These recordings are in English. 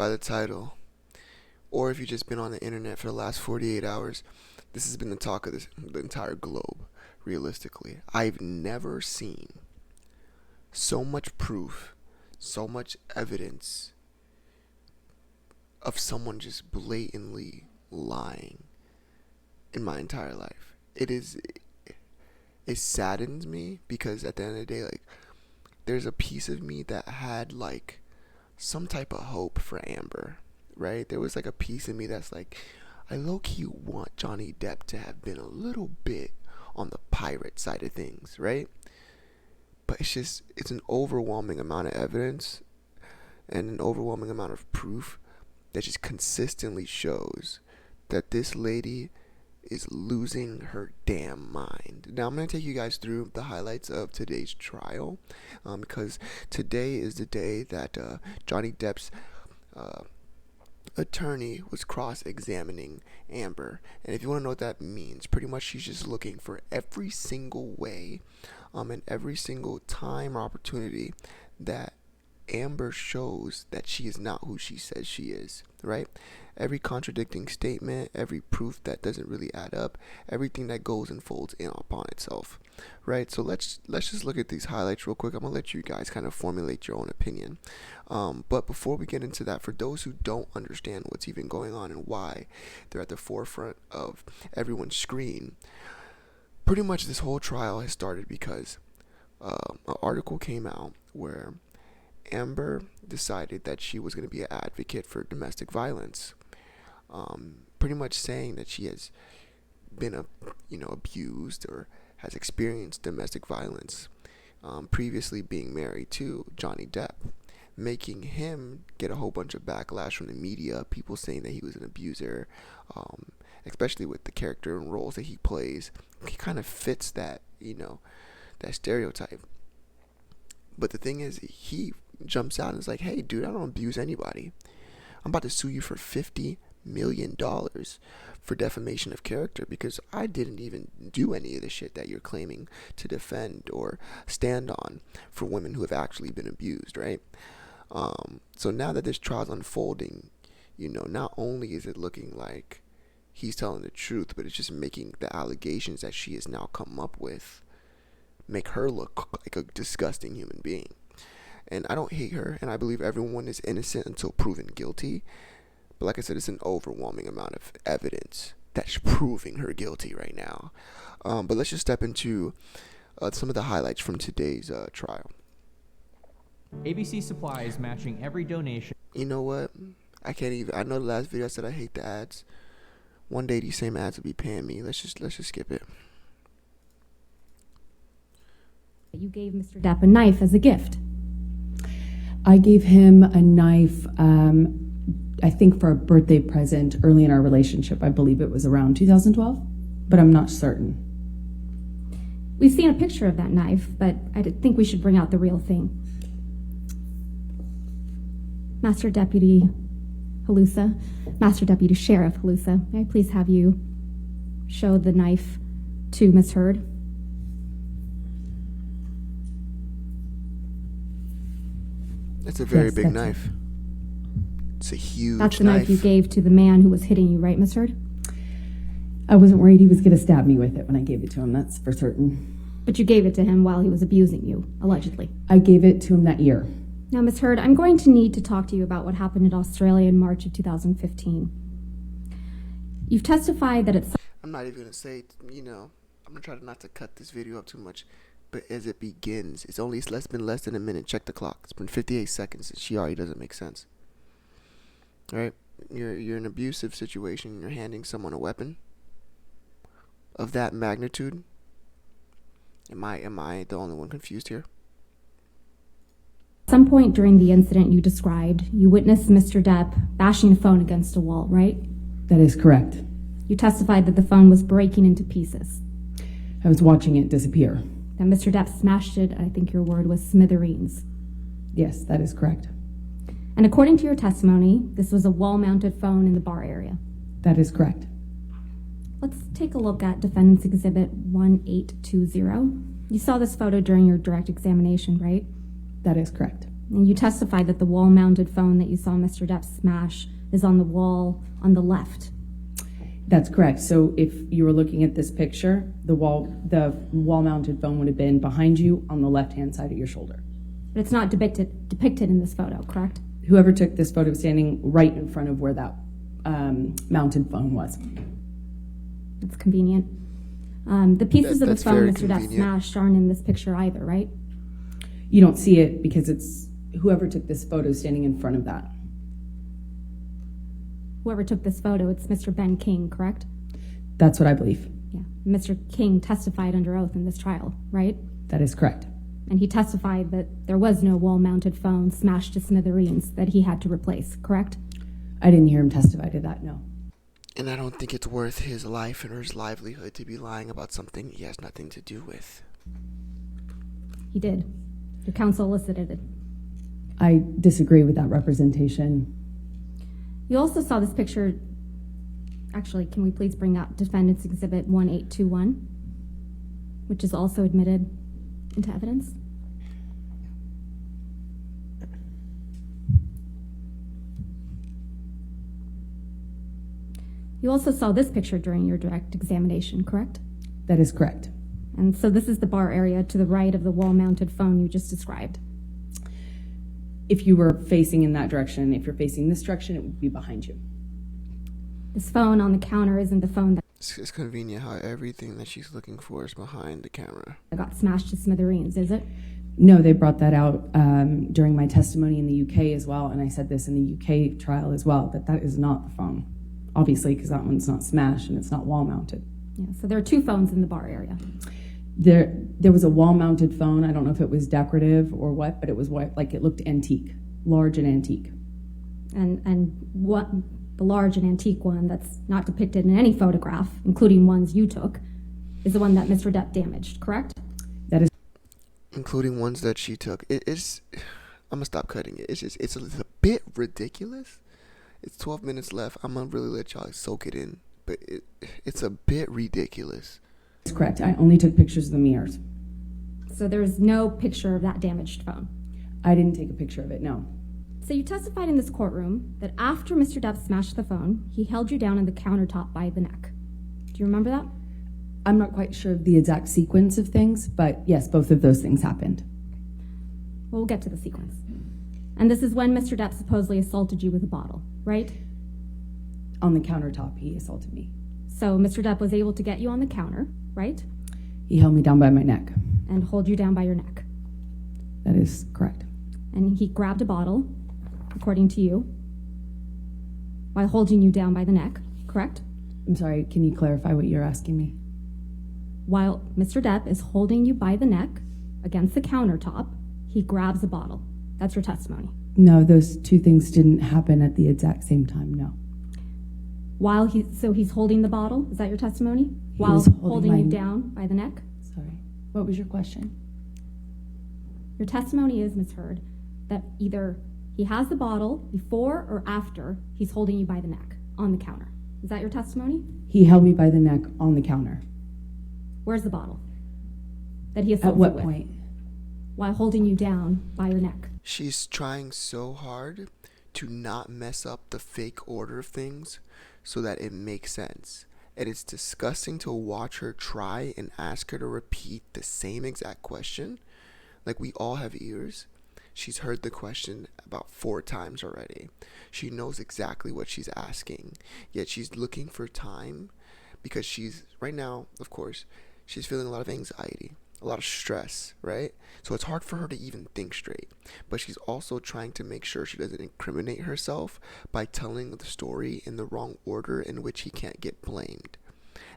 by the title, or if you've just been on the internet for the last 48 hours, this has been the talk of the entire globe, realistically. I've never seen so much proof, so much evidence of someone just blatantly lying in my entire life. It saddens me because at the end of the day, like, there's a piece of me that had like some type of hope for Amber, right? There was like a piece of me that's like, I low-key want Johnny Depp to have been a little bit on the pirate side of things, right? But it's an overwhelming amount of evidence and an overwhelming amount of proof that just consistently shows that this lady is losing her damn mind. Now I'm going to take you guys through the highlights of today's trial, because today is the day that Johnny Depp's attorney was cross-examining Amber. And if you want to know what that means, pretty much she's just looking for every single way and every single time or opportunity that Amber shows that she is not who she says she is, right? Every contradicting statement, every proof that doesn't really add up, everything that goes and folds in upon itself, right? So let's just look at these highlights real quick. I'm gonna let you guys kind of formulate your own opinion. But before we get into that, for those who don't understand what's even going on and why they're at the forefront of everyone's screen, pretty much this whole trial has started because an article came out where Amber decided that she was going to be an advocate for domestic violence, pretty much saying that she has been abused or has experienced domestic violence, previously being married to Johnny Depp, making him get a whole bunch of backlash from the media, people saying that he was an abuser, especially with the character and roles that he plays. He kind of fits that stereotype. But the thing is, he jumps out and is like, hey, dude, I don't abuse anybody. I'm about to sue you for $50 million for defamation of character because I didn't even do any of the shit that you're claiming to defend or stand on for women who have actually been abused, right? So now that this trial's unfolding, not only is it looking like he's telling the truth, but it's just making the allegations that she has now come up with make her look like a disgusting human being. And I don't hate her, and I believe everyone is innocent until proven guilty. But like I said, it's an overwhelming amount of evidence that's proving her guilty right now. But let's just step into some of the highlights from today's trial. ABC Supply is matching every donation. You know what? I know the last video I said I hate the ads. One day these same ads will be paying me. Let's just skip it. You gave Mr. Depp a knife as a gift. I gave him a knife, I think for a birthday present early in our relationship. I believe it was around 2012, but I'm not certain. We've seen a picture of that knife, but I think we should bring out the real thing. Master Deputy Sheriff Halusa, may I please have you show the knife to Ms. Heard? That's a very big knife. It's a huge knife. That's the knife you gave to the man who was hitting you, right, Miss Heard? I wasn't worried he was going to stab me with it when I gave it to him, that's for certain. But you gave it to him while he was abusing you, allegedly. I gave it to him that year. Now, Miss Heard, I'm going to need to talk to you about what happened in Australia in March of 2015. You've testified that it's... I'm not even going to say, I'm going to try not to cut this video up too much. But as it begins, it's been less than a minute. Check the clock. It's been 58 seconds. And she already doesn't make sense. All right? You're in an abusive situation. You're handing someone a weapon of that magnitude. Am I the only one confused here? At some point during the incident you described, you witnessed Mr. Depp bashing a phone against a wall, right? That is correct. You testified that the phone was breaking into pieces. I was watching it disappear. That Mr. Depp smashed it, I think your word was smithereens. Yes, that is correct. And according to your testimony, this was a wall-mounted phone in the bar area. That is correct. Let's take a look at Defendant's Exhibit 1820. You saw this photo during your direct examination, right? That is correct. And you testified that the wall-mounted phone that you saw Mr. Depp smash is on the wall on the left. That's correct. So if you were looking at this picture, the wall-mounted phone would have been behind you on the left-hand side of your shoulder. But it's not depicted in this photo, correct? Whoever took this photo was standing right in front of where that mounted phone was. That's convenient. The pieces of the That's phone very Mr. Depp convenient. smashed aren't in this picture either, right? You don't see it because it's whoever took this photo standing in front of that. Whoever took this photo, it's Mr. Ben King, correct? That's what I believe. Yeah. Mr. King testified under oath in this trial, right? That is correct. And he testified that there was no wall-mounted phone smashed to smithereens that he had to replace, correct? I didn't hear him testify to that, no. And I don't think it's worth his life or his livelihood to be lying about something he has nothing to do with. He did. Your counsel elicited it. I disagree with that representation. You also saw this picture. Actually, can we please bring up Defendant's Exhibit 1821, which is also admitted into evidence? You also saw this picture during your direct examination, correct? That is correct. And so this is the bar area to the right of the wall-mounted phone you just described. If you were facing in that direction, if you're facing this direction, it would be behind you. This phone on the counter isn't the phone that It's convenient how everything that she's looking for is behind the camera. got smashed to smithereens, is it? No, they brought that out during my testimony in the UK as well, and I said this in the UK trial as well, that is not the phone. Obviously, because that one's not smashed and it's not wall-mounted. Yeah, so there are two phones in the bar area. There was a wall-mounted phone. I don't know if it was decorative or what, but it was like it looked antique, large and antique. And what the large and antique one that's not depicted in any photograph, including ones you took, is the one that Mr. Depp damaged, correct? That is Including ones that she took. I'm gonna stop cutting it. It's a bit ridiculous. It's 12 minutes left. I'm gonna really let y'all soak it in, but it's a bit ridiculous. correct. I only took pictures of the mirrors. So there's no picture of that damaged phone. I didn't take a picture of it, no. So you testified in this courtroom that after Mr. Depp smashed the phone, he held you down on the countertop by the neck. Do you remember that? I'm not quite sure of the exact sequence of things, but yes, both of those things happened. Well, we'll get to the sequence. And this is when Mr. Depp supposedly assaulted you with a bottle, right? On the countertop, he assaulted me. So Mr. Depp was able to get you on the counter, right? He held me down by my neck. And hold you down by your neck. That is correct. And he grabbed a bottle, according to you, while holding you down by the neck, correct? I'm sorry, can you clarify what you're asking me? While Mr. Depp is holding you by the neck against the countertop, he grabs a bottle. That's your testimony. No, those two things didn't happen at the exact same time, no. So he's holding the bottle, is that your testimony? He While was holding you my- down by the neck? Sorry, what was your question? Your testimony is, Ms. Heard, that either he has the bottle before or after he's holding you by the neck on the counter. Is that your testimony? He held me by the neck on the counter. Where's the bottle that he At assaulted what with? point? While holding you down by your neck. She's trying so hard to not mess up the fake order of things so that it makes sense. And it's disgusting to watch her try and ask her to repeat the same exact question. Like, we all have ears. She's heard the question about 4 times already. She knows exactly what she's asking. Yet she's looking for time because she's, right now, of course, she's feeling a lot of anxiety, a lot of stress, right? So it's hard for her to even think straight. But she's also trying to make sure she doesn't incriminate herself by telling the story in the wrong order in which he can't get blamed.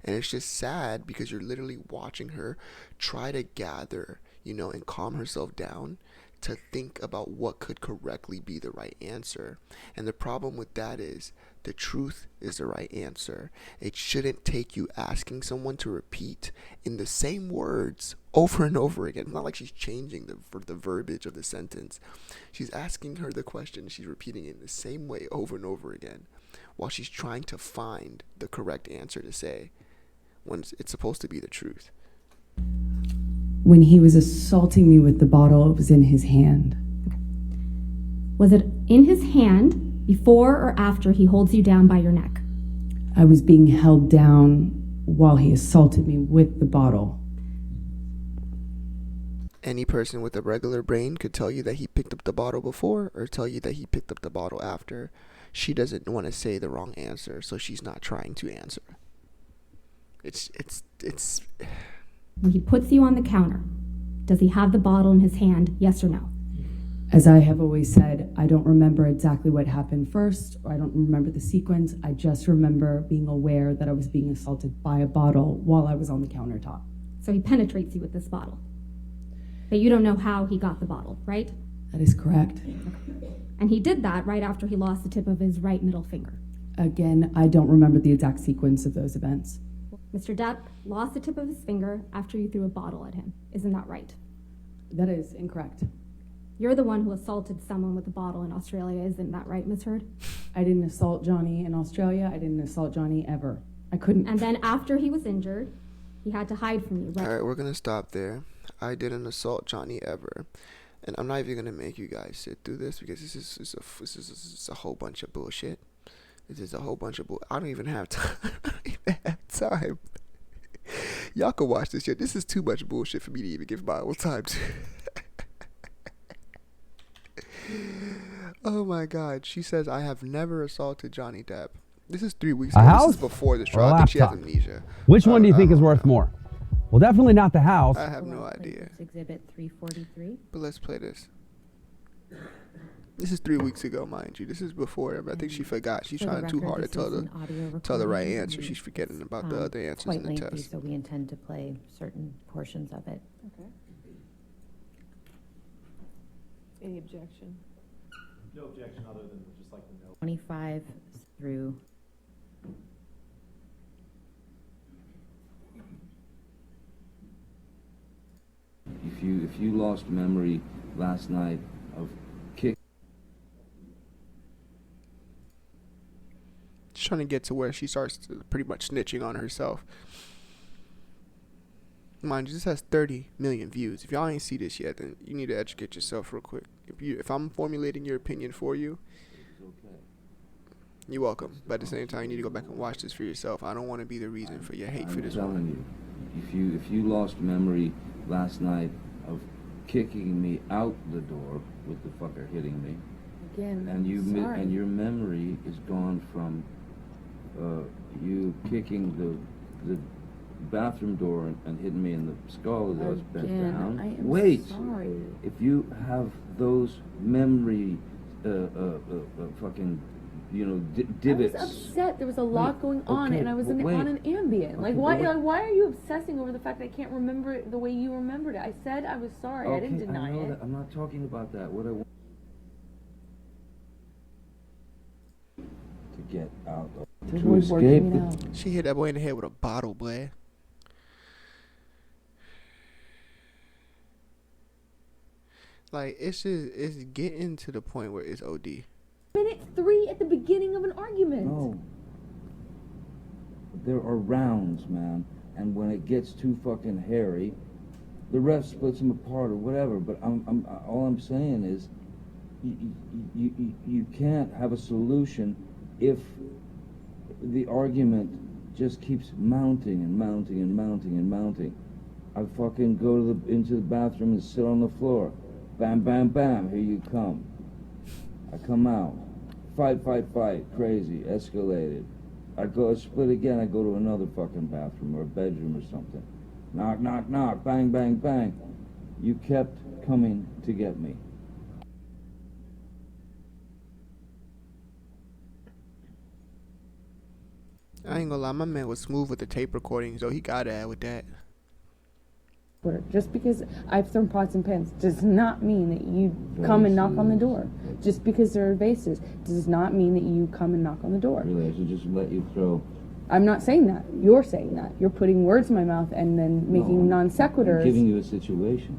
And it's just sad because you're literally watching her try to gather, and calm herself down to think about what could correctly be the right answer. And the problem with that is the truth is the right answer. It shouldn't take you asking someone to repeat in the same words over and over again. It's not like she's changing the verbiage of the sentence. She's asking her the question. She's repeating it in the same way over and over again while she's trying to find the correct answer to say when it's supposed to be the truth. When he was assaulting me with the bottle, it was in his hand. Was it in his hand before or after he holds you down by your neck? I was being held down while he assaulted me with the bottle. Any person with a regular brain could tell you that he picked up the bottle before or tell you that he picked up the bottle after. She doesn't want to say the wrong answer, so she's not trying to answer. It's When he puts you on the counter, does he have the bottle in his hand, yes or no? As I have always said, I don't remember exactly what happened first, or I don't remember the sequence. I just remember being aware that I was being assaulted by a bottle while I was on the countertop. So he penetrates you with this bottle. But you don't know how he got the bottle, right? That is correct. And he did that right after he lost the tip of his right middle finger. Again, I don't remember the exact sequence of those events. Mr. Depp lost the tip of his finger after you threw a bottle at him. Isn't that right? That is incorrect. You're the one who assaulted someone with a bottle in Australia. Isn't that right, Ms. Heard? I didn't assault Johnny in Australia. I didn't assault Johnny ever. I couldn't. And then after he was injured, he had to hide from you, right? Alright, we're gonna stop there. I didn't assault Johnny ever. And I'm not even gonna make you guys sit through this because this is a whole bunch of bullshit. This is a whole bunch of bull. I don't even have time. I don't even have time. Y'all can watch this shit. This is too much bullshit for me to even give my own time to. Oh my god. She says, I have never assaulted Johnny Depp. This is 3 weeks A ago. house This is before this or trial. a I think she has laptop? amnesia. Which one do you think is don't worth know. more? Well, definitely not the house. I have no idea. Exhibit 343. But let's play this. This is 3 weeks ago, mind you. This is before. But I think she forgot. She's For the trying too record, hard to this is tell an audio tell the right recording. answer. She's forgetting about the other answers Quite in the lengthy, test. so we intend to play certain portions of it. Okay. Any objection? No objection other than just like the note. 25 through If you lost memory last night of kick. She's trying to get to where she starts pretty much snitching on herself. Mind you, this has 30 million views. If y'all ain't see this yet, then you need to educate yourself real quick. If I'm formulating your opinion for you, you're welcome. But at the same time, you need to go back and watch this for yourself. I don't want to be the reason for your hate for this I'm woman. telling you, if you lost memory last night of kicking me out the door with the fucker hitting me, Again, and sorry. and your memory is gone from you kicking the bathroom door and hitting me in the skull as I was bent Again, down. I am Wait, sorry. if you have those memory fucking divots. I was upset. There was a lot going on, okay, and I was but wait. on an Ambien. Like, Okay, why? but wait. Like, why are you obsessing over the fact that I can't remember it the way you remembered it? I said I was sorry. I didn't deny know it. that. I'm not talking about that. What I want to get out of to avoid escape working the it out. She hit that boy in the head with a bottle, boy. Like, it's getting to the point where it's OD. Minute 3 at the beginning of an argument. No. There are rounds, man, and when it gets too fucking hairy, the ref splits them apart or whatever. But all I'm saying is, you can't have a solution if the argument just keeps mounting and mounting and mounting and mounting. I fucking go into the bathroom and sit on the floor. Bam, bam, bam, here you come. I come out. Fight, crazy, escalated. I go split again, I go to another fucking bathroom or a bedroom or something. Knock, knock, knock, bang, bang, bang. You kept coming to get me. I ain't gonna lie, my man was smooth with the tape recording, so he got it with that. Just because I've thrown pots and pans does not mean that you come and knock on the door. Just because there are vases does not mean that you come and knock on the door. Really, I should just let you throw. I'm not saying that. You're saying that. You're putting words in my mouth and then making non I'm sequiturs. giving you a situation.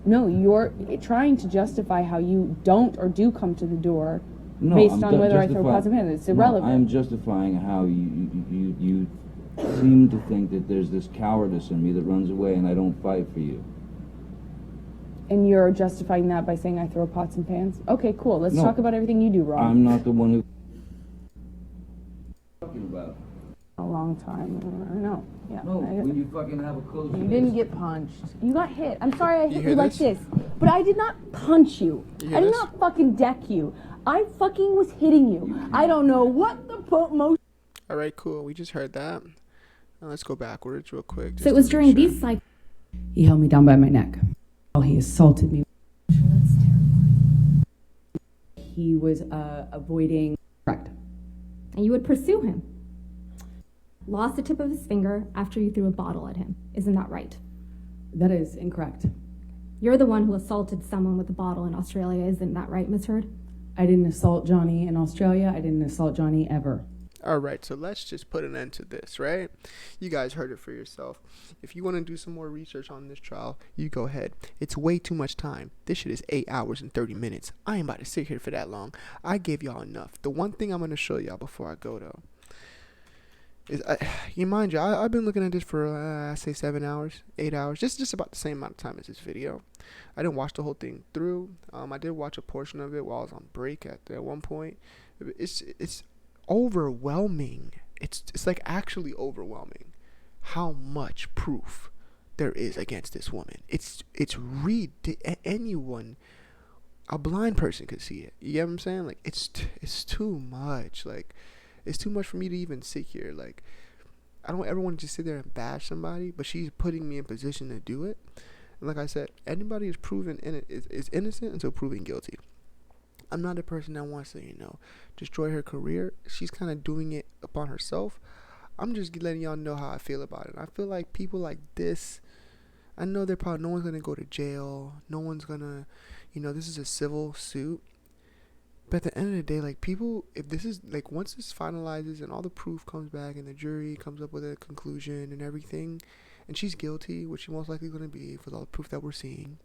No, you're trying to justify how you don't or do come to the door No, based I'm on whether I throw justifying- pots and pans. It's No, irrelevant. I'm justifying how you seem to think that there's this cowardice in me that runs away and I don't fight for you. And you're justifying that by saying I throw pots and pans? Okay, cool. Let's No. talk about everything you do wrong. I'm not the one who talking about. A long time. I know. Yeah. No, when you fucking have a close. You didn't get punched. You got hit. I'm sorry I hit hear you like this? this. But I did not punch you. You hear I did this? not fucking deck you. I fucking was hitting you. I don't know what the most. All right, cool. We just heard that. Now let's go backwards real quick. So just it was to during make sure. these cycles. He held me down by my neck while he assaulted me. He was avoiding. Correct. And you would pursue him. Lost the tip of his finger after you threw a bottle at him. Isn't that right? That is incorrect. You're the one who assaulted someone with a bottle in Australia. Isn't that right, Miss Heard? I didn't assault Johnny in Australia. I didn't assault Johnny ever. All right, so let's just put an end to this, right? You guys heard it for yourself. If you want to do some more research on this trial, you go ahead. It's way too much time. This shit is 8 hours and 30 minutes. I ain't about to sit here for that long. I gave y'all enough. The one thing I'm going to show y'all before I go, though, is, I've been looking at this for, I say 7 hours, 8 hours, just about the same amount of time as this video. I didn't watch the whole thing through. I did watch a portion of it while I was on break at one point. It's overwhelming. It's like actually overwhelming how much proof there is against this woman. It's anyone, a blind person could see it. You get what I'm saying? Like it's too much. Like it's too much for me to even sit here. Like I don't ever want to just sit there and bash somebody, but she's putting me in position to do it. And like I said, anybody is proven is innocent until proven guilty. I'm not a person that wants to, destroy her career. She's kind of doing it upon herself. I'm just letting y'all know how I feel about it. I feel like people like this, I know no one's going to go to jail. No one's going to, this is a civil suit. But at the end of the day, like people, if this is like, once this finalizes and all the proof comes back and the jury comes up with a conclusion and everything, and she's guilty, which she's most likely going to be with all the proof that we're seeing,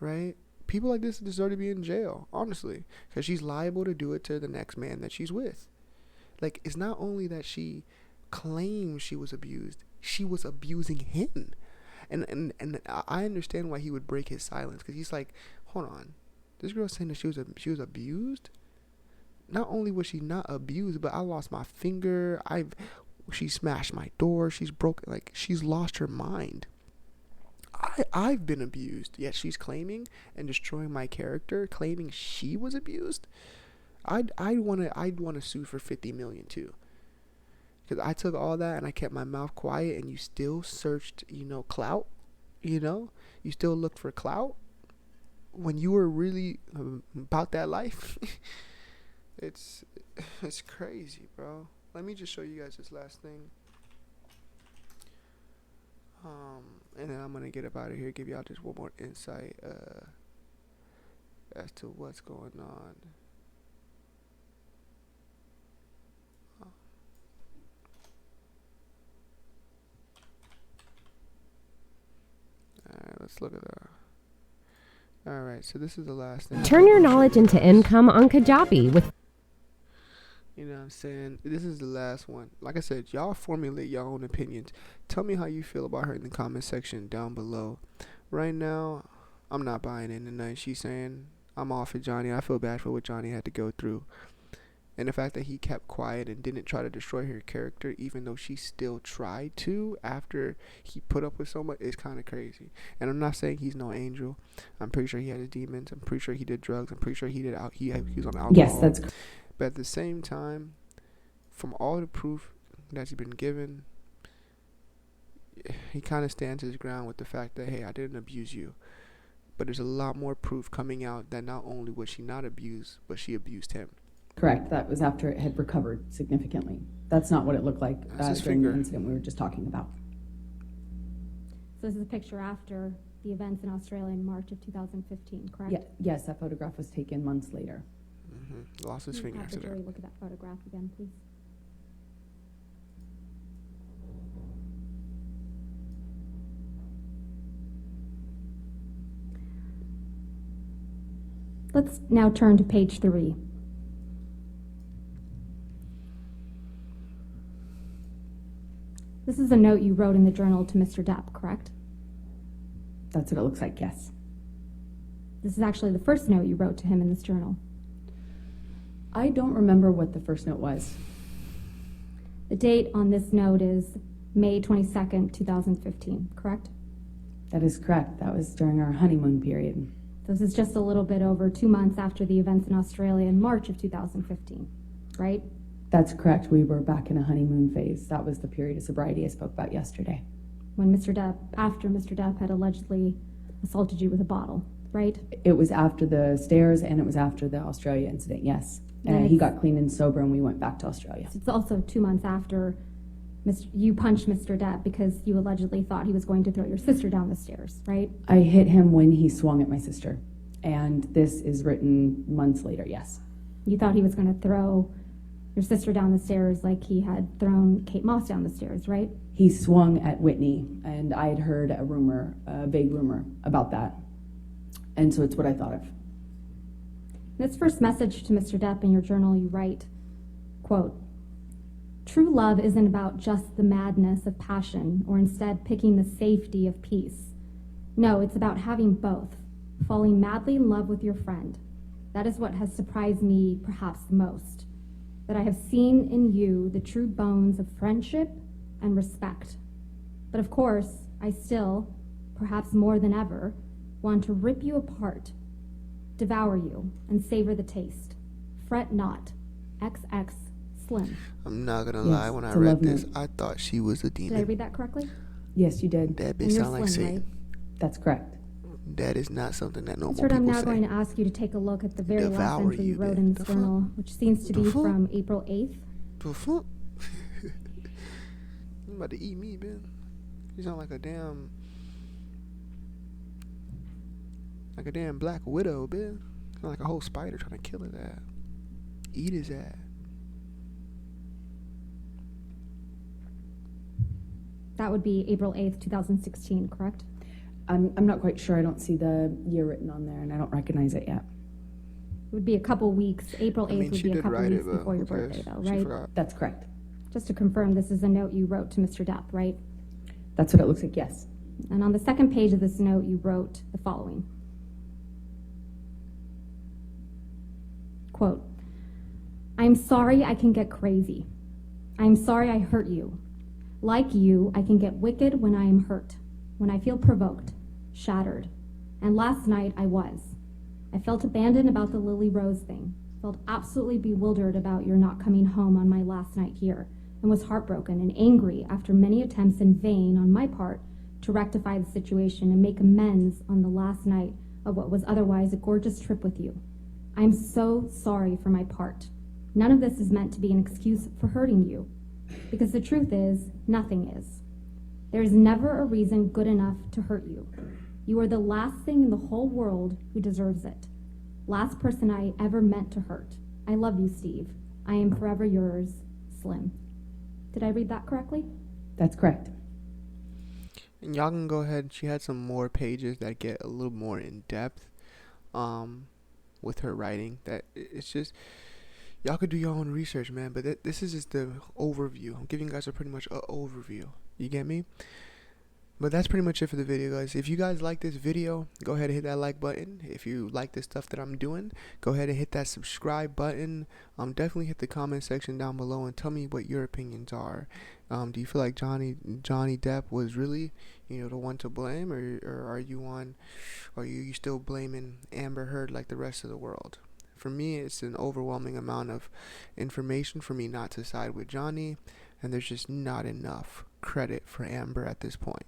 right? People like this deserve to be in jail, honestly, because she's liable to do it to the next man that she's with. Like, it's not only that she claims she was abused, she was abusing him. And I understand why he would break his silence, because he's like, hold on, this girl's saying that she was abused? Not only was she not abused, but I lost my finger, she smashed my door, she's broken, like, she's lost her mind. I've been abused, yet she's claiming and destroying my character, claiming she was abused. I'd want to sue for $50 million too, because I took all that and I kept my mouth quiet, and you still searched, clout. You still looked for clout when you were really about that life. It's crazy, bro. Let me just show you guys this last thing. And then I'm gonna get up out of here, give y'all just one more insight as to what's going on. Alright, let's look at that. Alright, so this is the last thing. Turn your knowledge into income on Kajabi with. You know what I'm saying? This is the last one. Like I said, y'all formulate your own opinions. Tell me how you feel about her in the comment section down below. Right now, I'm not buying into nothing she's saying. I'm off of Johnny. I feel bad for what Johnny had to go through. And the fact that he kept quiet and didn't try to destroy her character, even though she still tried to after he put up with so much, is kind of crazy. And I'm not saying he's no angel. I'm pretty sure he had his demons. I'm pretty sure he did drugs. I'm pretty sure he was on alcohol. Yes, that's correct. But at the same time, from all the proof that's been given, he kind of stands his ground with the fact that, hey, I didn't abuse you. But there's a lot more proof coming out that not only was she not abused, but she abused him. Correct. That was after it had recovered significantly. That's not what it looked like during the incident we were just talking about. So this is a picture after the events in Australia in March of 2015, correct? Yeah, yes, that photograph was taken months later. Lost his finger after that. Look at that photograph again, please. Let's now turn to page 3. This is a note you wrote in the journal to Mr. Depp, correct? That's what it looks like, yes. This is actually the first note you wrote to him in this journal. I don't remember what the first note was. The date on this note is May 22nd, 2015, correct? That is correct. That was during our honeymoon period. This is just a little bit over 2 months after the events in Australia in March of 2015, right? That's correct. We were back in a honeymoon phase. That was the period of sobriety I spoke about yesterday. When after Mr. Depp had allegedly assaulted you with a bottle, right? It was after the stairs and it was after the Australia incident, yes. And he got clean and sober and we went back to Australia. It's also 2 months after you punched Mr. Depp because you allegedly thought he was going to throw your sister down the stairs, right? I hit him when he swung at my sister. And this is written months later, yes. You thought he was going to throw your sister down the stairs like he had thrown Kate Moss down the stairs, right? He swung at Whitney, and I had heard a vague rumor about that. And so it's what I thought of. In this first message to Mr. Depp in your journal, you write, quote, "True love isn't about just the madness of passion or instead picking the safety of peace. No, it's about having both, falling madly in love with your friend. That is what has surprised me perhaps the most, that I have seen in you the true bones of friendship and respect. But of course, I still, perhaps more than ever, want to rip you apart, devour you, and savor the taste. Fret not. XX Slim." I'm not gonna Yes, lie, when I it's a read love this, note. I thought she was a Did I demon. read that correctly? Yes, you did. That And bitch you're sound like Slim, Satan. right? That's correct. That is not something that normal Sir, I'm people now say. going to ask you to take a look at the very last Devour entry you you, wrote bitch. in this The fuck? journal, which seems to The be fuck? from April 8th. The fuck? You about to eat me, man. You sound like a damn black widow, man. Sound like a whole spider trying to kill his ass. Eat his ass. That would be April 8th, 2016, correct? I'm not quite sure. I don't see the year written on there, and I don't recognize it yet. It would be a couple weeks. April 8th I mean, would she be a did couple write weeks it, but before your who cares? birthday, though, She right? forgot. That's correct. Just to confirm, this is a note you wrote to Mr. Depp, right? That's what it looks like, yes. And on the second page of this note, you wrote the following. Quote, "I'm sorry I can get crazy. I'm sorry I hurt you. Like you, I can get wicked when I am hurt, when I feel provoked, shattered. And last night I was. I felt abandoned about the Lily Rose thing, felt absolutely bewildered about your not coming home on my last night here, and was heartbroken and angry after many attempts in vain on my part to rectify the situation and make amends on the last night of what was otherwise a gorgeous trip with you. I'm so sorry for my part. None of this is meant to be an excuse for hurting you, because the truth is, nothing is. There is never a reason good enough to hurt you. You are the last thing in the whole world who deserves it. Last person I ever meant to hurt. I love you, Steve. I am forever yours, Slim." Did I read that correctly? That's correct. And y'all can go ahead. She had some more pages that get a little more in depth with her writing. That it's just, y'all could do your own research, man. But this is just the overview. I'm giving you guys pretty much an overview. You get me? But that's pretty much it for the video, guys. If you guys like this video, go ahead and hit that like button. If you like the stuff that I'm doing, go ahead and hit that subscribe button. Definitely hit the comment section down below and tell me what your opinions are. Do you feel like Johnny Depp was really, the one to blame, or are you still blaming Amber Heard like the rest of the world? For me, it's an overwhelming amount of information for me not to side with Johnny, and there's just not enough credit for Amber at this point.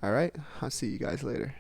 Alright, I'll see you guys later.